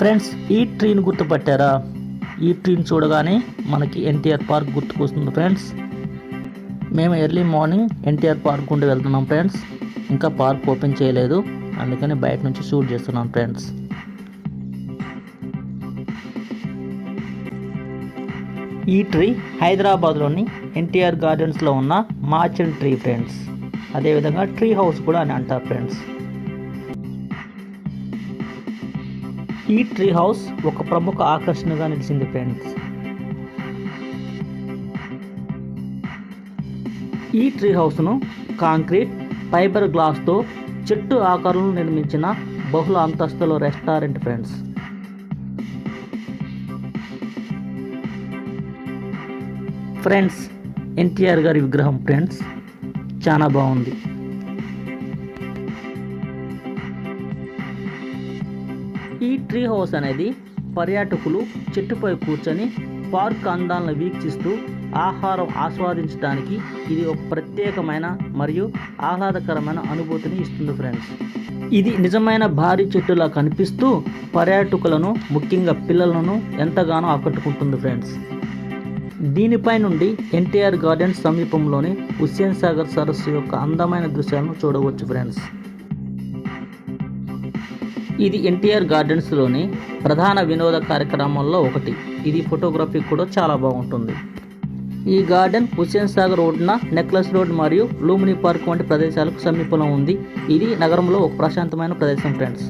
Friends, ఈ ట్రీని గుర్తుపట్టారా? ఈ ట్రీని చూడగానే మనకి ఎన్టీఆర్ పార్క్ గుర్తుకొస్తుంది ఫ్రెండ్స్. మేము ఎర్లీ మార్నింగ్ ఎన్టీఆర్ పార్క్ గుండా వెళ్తున్నాం ఫ్రెండ్స్. ఇంకా పార్క్ ఓపెన్ చేయలేదు, అందుకని బయట నుంచి షూట్ చేస్తున్నాం ఫ్రెండ్స్. ఈ ట్రీ హైదరాబాద్లోని ఎన్టీఆర్ గార్డెన్స్లో ఉన్న మార్చండ్ ట్రీ ఫ్రెండ్స్. అదేవిధంగా ట్రీ హౌస్ కూడా అని అంటారు ఫ్రెండ్స్. ఈ ట్రీ హౌస్ ఒక ప్రముఖ ఆకర్షణగా నిలిచింది ఫ్రెండ్స్. ఈ ట్రీ హౌస్ను కాంక్రీట్, ఫైబర్ గ్లాస్తో చెట్టు ఆకారంలో నిర్మించిన బహుళ అంతస్తుల రెస్టారెంట్ ఫ్రెండ్స్. ఫ్రెండ్స్, ఎన్టీఆర్ గారి విగ్రహం ఫ్రెండ్స్ చాలా బాగుంది. ఈ ట్రీ హౌస్ అనేది పర్యాటకులు చెట్టుపై కూర్చొని పార్క్ అందాలను వీక్షిస్తూ ఆహారం ఆస్వాదించడానికి ఇది ఒక ప్రత్యేకమైన మరియు ఆహ్లాదకరమైన అనుభూతిని ఇస్తుంది ఫ్రెండ్స్. ఇది నిజమైన భారీ చెట్టులా కనిపిస్తూ పర్యాటకులను, ముఖ్యంగా పిల్లలను ఎంతగానో ఆకట్టుకుంటుంది ఫ్రెండ్స్. దీనిపై నుండి ఎన్టీఆర్ గార్డెన్స్ సమీపంలోని హుస్సేన్ సాగర్ సరస్సు యొక్క అందమైన దృశ్యాలను చూడవచ్చు ఫ్రెండ్స్. ఇది ఎన్టీఆర్ గార్డెన్స్లోని ప్రధాన వినోద కార్యక్రమాల్లో ఒకటి. ఇది ఫోటోగ్రఫీ కూడా చాలా బాగుంటుంది. ఈ గార్డెన్ హుస్సేన్ సాగర్ రోడ్డున నెక్లెస్ రోడ్ మరియు లూమిని పార్క్ వంటి ప్రదేశాలకు సమీపంలో ఉంది. ఇది నగరంలో ఒక ప్రశాంతమైన ప్రదేశం ఫ్రెండ్స్.